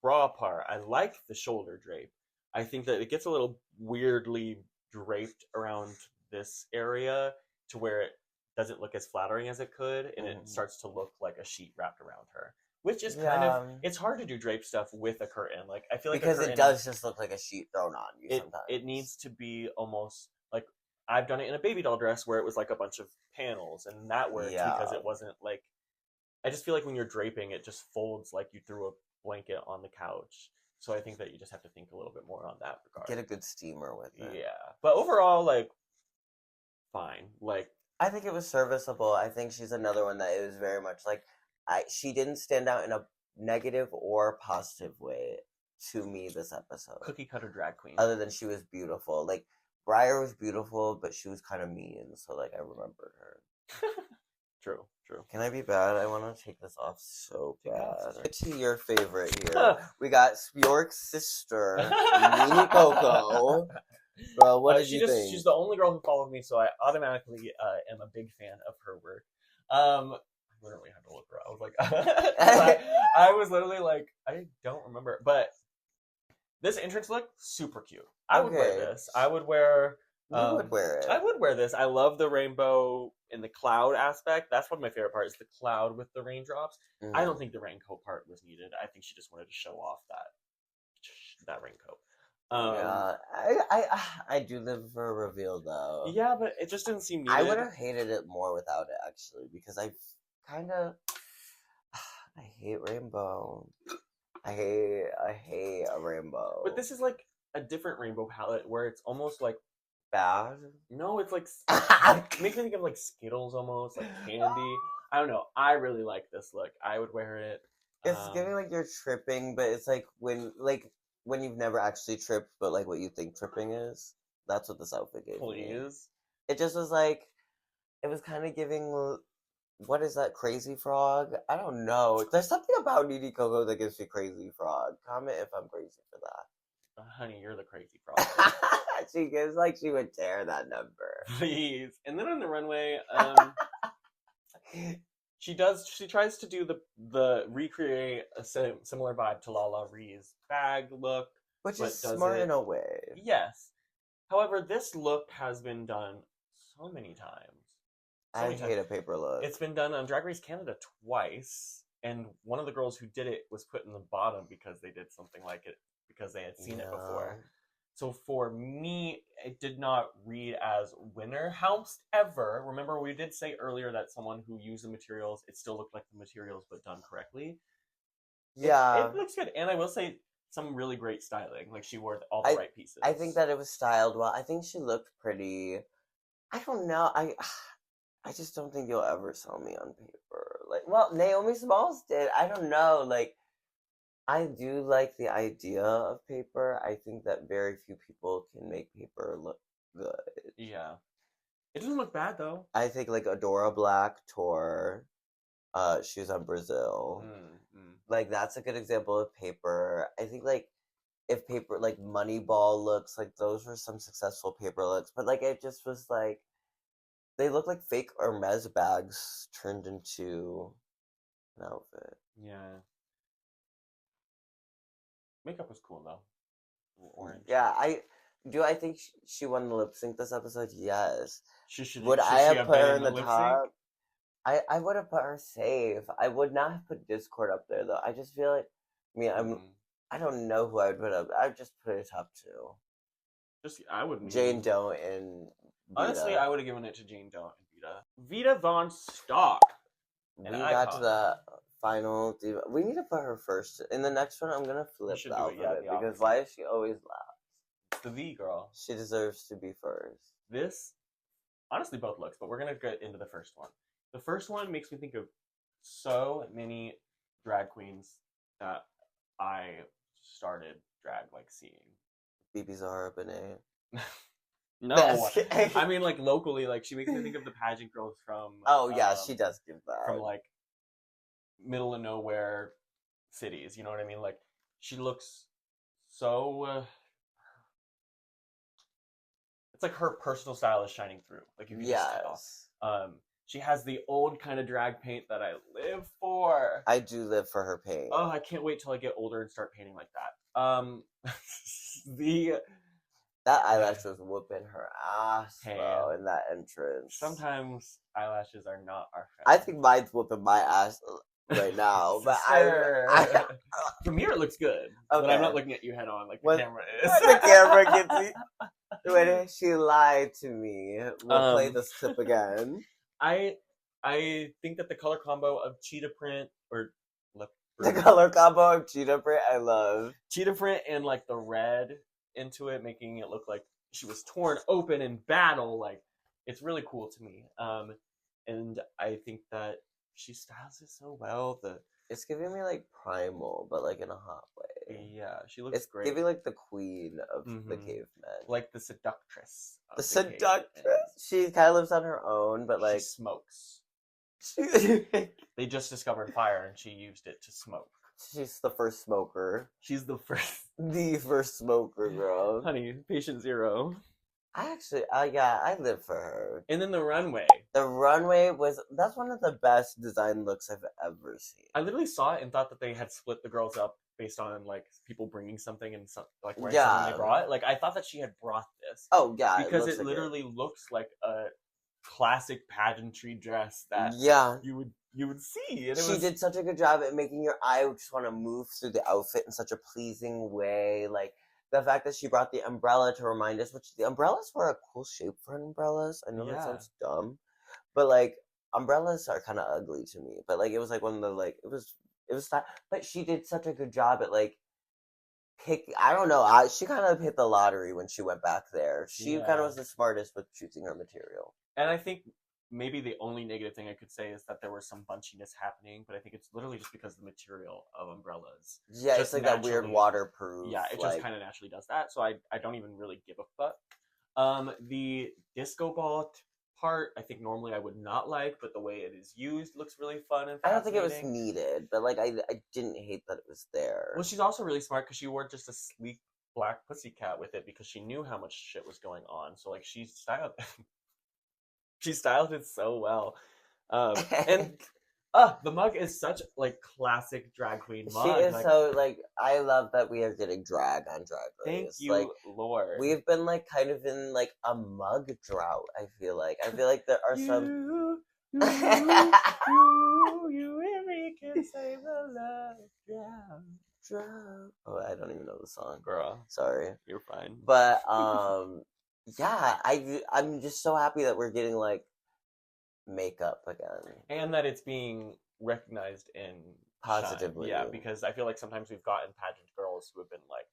bra part. I like the shoulder drape. I think that it gets a little weirdly draped around this area to where it doesn't look as flattering as it could, and it starts to look like a sheet wrapped around her. Which is kind of, it's hard to do drape stuff with a curtain. Like, I feel like because it does just look like a sheet thrown on you sometimes. It needs to be almost like, I've done it in a baby doll dress where it was like a bunch of panels, and that worked because it wasn't like, I just feel like when you're draping, it just folds like you threw a blanket on the couch. So I think that you just have to think a little bit more on that regard. Get a good steamer with it. Yeah. But overall, like, fine. Like, I think it was serviceable. I think she's another one that is very much like, she didn't stand out in a negative or positive way to me this episode. Cookie cutter drag queen. Other than she was beautiful. Like, Briar was beautiful, but she was kind of mean. So, like, I remembered her. True. Can I be bad? I want to take this off so bad. Get to your favorite here. We got Spjörk's sister, Nini Coco. Bro, what did you think? She's the only girl who followed me, so I automatically am a big fan of her work. I literally had to look her up. I was like, I was literally like, I don't remember. But this entrance look, super cute. I would wear this. I would wear... You would wear it. I would wear this. I love the rainbow in the cloud aspect. That's one of my favorite parts, the cloud with the raindrops. I don't think the raincoat part was needed. I think she just wanted to show off that raincoat. I do live for a reveal though. Yeah, but it just didn't seem needed. I would have hated it more without it actually, because I hate rainbow. I hate a rainbow. But this is like a different rainbow palette where it's almost like bad. No, it's like makes me think of like Skittles almost, like candy. I don't know. I really like this look. I would wear it. It's giving like you're tripping, but it's like when you've never actually tripped, but like what you think tripping is. That's what this outfit gave me. It just was like, it was kind of giving, what is that, Crazy Frog? I don't know. There's something about Nini Coco that gives me Crazy Frog. Comment if I'm crazy for that. Honey, you're the Crazy Frog. She gives like she would tear that number. Please. And then on the runway, she tries to do the recreate a similar vibe to Lala Ree's bag look, which is smart in a way. Yes. However, this look has been done so many times. I hate a paper look. It's been done on Drag Race Canada twice, and one of the girls who did it was put in the bottom because they did something like it because they had seen it before. So for me, it did not read as winner. However, remember we did say earlier that someone who used the materials, it still looked like the materials, but done correctly. Yeah. It looks good. And I will say some really great styling. Like she wore all the right pieces. I think that it was styled well. I think she looked pretty. I don't know. I just don't think you'll ever sell me on paper. Like, well, Naomi Smalls did. I don't know. Like, I do like the idea of paper. I think that very few people can make paper look good. Yeah. It doesn't look bad, though. I think, like, Adora Black tour, she was on Brazil. Like, that's a good example of paper. I think, like, if paper, like, Moneyball looks, like, those were some successful paper looks. But, like, it just was, like, they look like fake Hermes bags turned into an outfit. Yeah. Makeup was cool though. Orange. Yeah, I think she won the lip sync this episode? Yes. Would I have put her in the top? I would have put her safe. I would not have put Discord up there though. I just feel like, I don't know who I would put up. I'd just put it top 2. I wouldn't. Jane Doe and Vita. Honestly, I would have given it to Jane Doe and Vita. Vita Von Stock. We got to the final. We need to put her first. In the next one, I'm gonna flip the outfit because why is she always last? It's the V girl. She deserves to be first. This, honestly, both looks, but we're gonna get into the first one. The first one makes me think of so many drag queens that I started drag seeing. BB Zara, Benet. No, I mean locally, she makes me think of the pageant girls from. Oh yeah, she does give that from middle of nowhere cities. You know what I mean? She looks so. It's like her personal style is shining through. If you just tell. She has the old kind of drag paint that I live for. I do live for her paint. Oh, I can't wait till I get older and start painting like that. That eyelash was whooping her ass, though, in that entrance. Sometimes eyelashes are not our friend. I think mine's whooping my ass right now, but from here it looks good. Okay. But I'm not looking at you head on like the camera is. The camera gets me. When she lied to me. We'll play this clip again. I think that the color combo of cheetah print or the color combo of cheetah print, I love cheetah print and like the red into it, making it look like she was torn open in battle. Like, it's really cool to me. And I think that she styles it so well. It's giving me like primal, but like in a hot way. Yeah, she looks great. It's giving like the queen of the cavemen, like the seductress. The seductress. She kind of lives on her own, but like she smokes. They just discovered fire, and she used it to smoke. She's the first smoker. She's the first smoker, girl. Honey, patient zero. I live for her. And then the runway. The runway that's one of the best design looks I've ever seen. I literally saw it and thought that they had split the girls up based on like people bringing something and like wearing something they brought. Like I thought that she had brought this. Oh yeah, because it literally looks like a classic pageantry dress that you would see. And she did such a good job at making your eye just want to move through the outfit in such a pleasing way. Like the fact that she brought the umbrella to remind us, which the umbrellas were a cool shape for umbrellas. I know that sounds dumb, but like umbrellas are kind of ugly to me. But like it was like one of the like it was that. But she did such a good job at like I don't know. She kind of hit the lottery when she went back there. She kind of was the smartest with choosing her material. And I think maybe the only negative thing I could say is that there was some bunchiness happening, but I think it's literally just because of the material of umbrellas. Yeah, it's like that weird waterproof. Yeah, it just kind of naturally does that, so I don't even really give a fuck. The disco ball part, I think normally I would not like, but the way it is used looks really fun and fascinating. I don't think it was needed, but like I didn't hate that it was there. Well, she's also really smart because she wore just a sleek black pussycat with it because she knew how much shit was going on. So like she styled it so well. And the mug is such like classic drag queen mug. She is so like I love that we are getting drag on Drag Race. Thank you, like, Lord. We've been like kind of in like a mug drought. I feel like there are some. You really can save a love drought. Oh, I don't even know the song, girl. Sorry, you're fine. But yeah, I'm just so happy that we're getting like makeup again, and that it's being recognized in positively. Yeah, because I feel like sometimes we've gotten pageant girls who have been like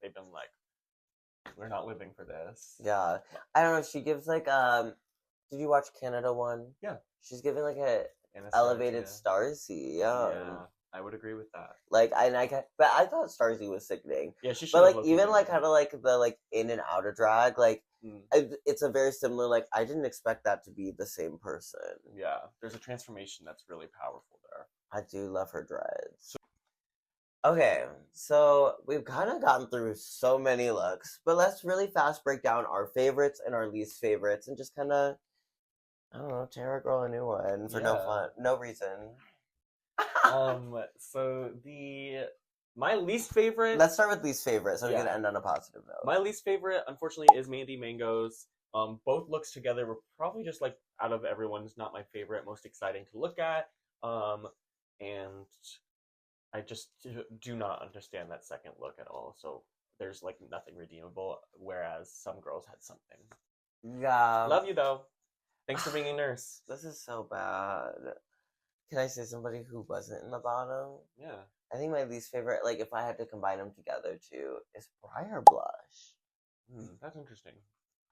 we're not living for this. Yeah, I don't know. She gives like did you watch Canada one? Yeah, she's giving like a elevated Starsy. Yeah, I would agree with that. Like, but I thought Starsy was sickening. Yeah, she should. But like, even like kind of like the like in and out of drag, like it's a very similar. Like, I didn't expect that to be the same person. Yeah, there's a transformation that's really powerful there. I do love her dreads. Okay, so we've kind of gotten through so many looks, but let's really fast break down our favorites and our least favorites, and just kind of, I don't know, tear a girl a new one for no reason. So my least favorite. Let's start with least favorite, so we can end on a positive note. My least favorite, unfortunately, is Mandy Mango's. Both looks together were probably just like out of everyone's not my favorite, most exciting to look at. And I just do not understand that second look at all. So there's like nothing redeemable, whereas some girls had something. Yeah. Love you though. Thanks for being a nurse. This is so bad. Can I say somebody who wasn't in the bottom? Yeah. I think my least favorite, like if I had to combine them together too, is Briar Blush. That's interesting.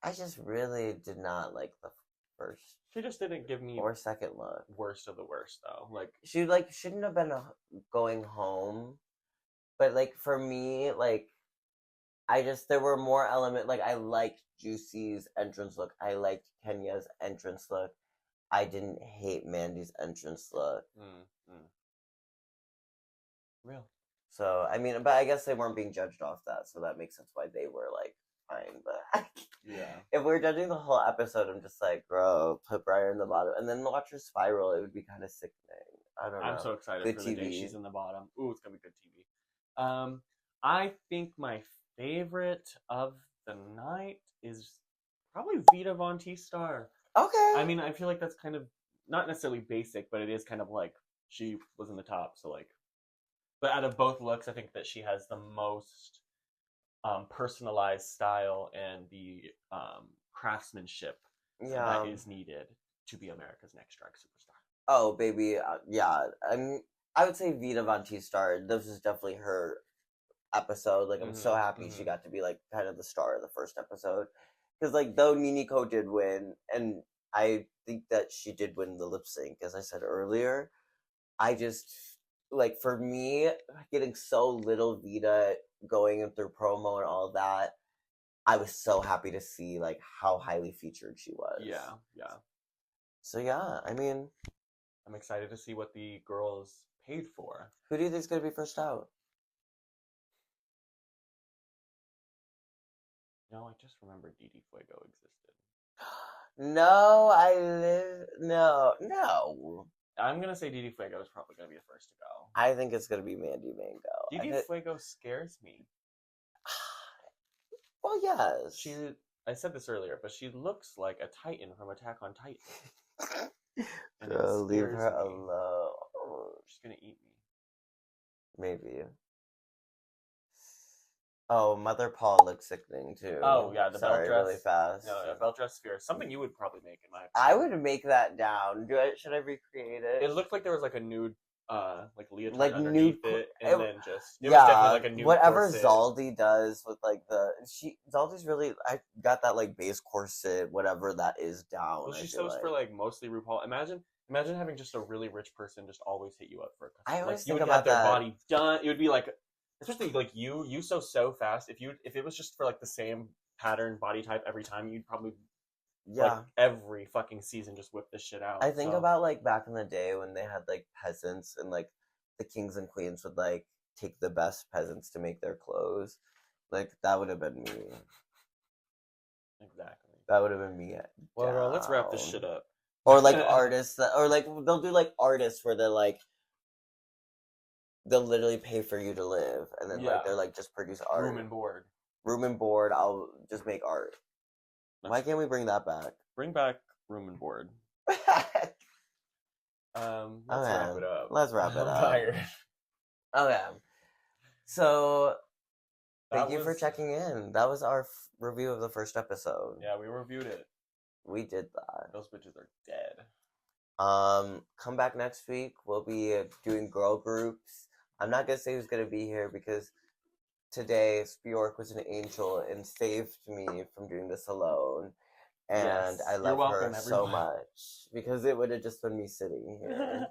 I just really did not like the first. She just didn't give me or second look. Worst of the worst though. Like she like shouldn't have been going home, but like for me, like there were more element. Like I liked Juicy's entrance look. I liked Kenya's entrance look. I didn't hate Mandy's entrance look. Real. So I mean, but I guess they weren't being judged off that, so that makes sense why they were like fine. But yeah, if we're judging the whole episode, I'm just like, bro, put Briar in the bottom, and then watch her spiral. It would be kind of sickening. I don't know. I'm so excited for the day she's in the bottom. Ooh, it's gonna be good TV. I think my favorite of the night is probably Vita Von T-Star. Okay. I mean, I feel like that's kind of not necessarily basic, but it is kind of like she was in the top. So like, but out of both looks, I think that she has the most personalized style and the craftsmanship that is needed to be America's next drag superstar. Oh, baby, yeah. I would say Vita Von T-Star. This is definitely her episode. Like, I'm so happy she got to be like kind of the star of the first episode. Because like, though Niniko did win, and I think that she did win the lip sync, as I said earlier. I just like, for me, getting so little Vita going in through promo and all that, I was so happy to see like how highly featured she was. Yeah. So yeah, I mean, I'm excited to see what the girls paid for. Who do you think is going to be first out? No, I just remembered Didi Fuego existed. No. I'm going to say Didi Fuego is probably going to be the first to go. I think it's going to be Mandy Mango. Didi Fuego scares me. Well, yes. I said this earlier, but she looks like a Titan from Attack on Titan. Girl, leave her alone. She's going to eat me. Maybe. Oh, Mother Paul looks sickening too. Oh yeah, the belt dress. Really fast. No, belt dress sphere. Something you would probably make in my opinion. I would make that down. Should I recreate it? It looked like there was like a nude, like leotard like underneath it, and then just it was definitely like a nude whatever corset. Zaldi does with like Zaldi's really, I got that like base corset, whatever that is down. Well, she sews for like mostly RuPaul. Imagine having just a really rich person just always hit you up for a custom. I always like, think you would about have their that. body done. It would be like, especially like you sew so fast. If it was just for like the same pattern body type every time, you'd probably like every fucking season just whip this shit out. I think about like back in the day when they had like peasants and like the kings and queens would like take the best peasants to make their clothes. Like that would have been me. Exactly. That would have been me. Well, girl, let's wrap this shit up. Or like artists or like they'll do like artists where they're like, they'll literally pay for you to live, and then like they're like, just produce art. Room and board. I'll just make art. Why can't we bring that back? Bring back room and board. Let's wrap it up. Let's wrap it up. I'm tired. Okay. So, thank you for checking in. That was our review of the first episode. Yeah, we reviewed it. We did that. Those bitches are dead. Come back next week. We'll be doing girl groups. I'm not gonna say who's gonna be here because today Spjörk was an angel and saved me from doing this alone. And I love her so much because it would have just been me sitting here.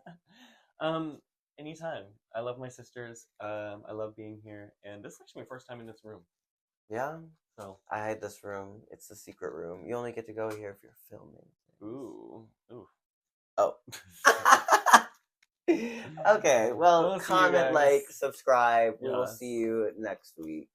Anytime. I love my sisters. I love being here, and this is actually my first time in this room. Yeah. So I hide this room. It's the secret room. You only get to go here if you're filming. Ooh. Oh. Okay. Well, comment, like, subscribe. We will see you next week.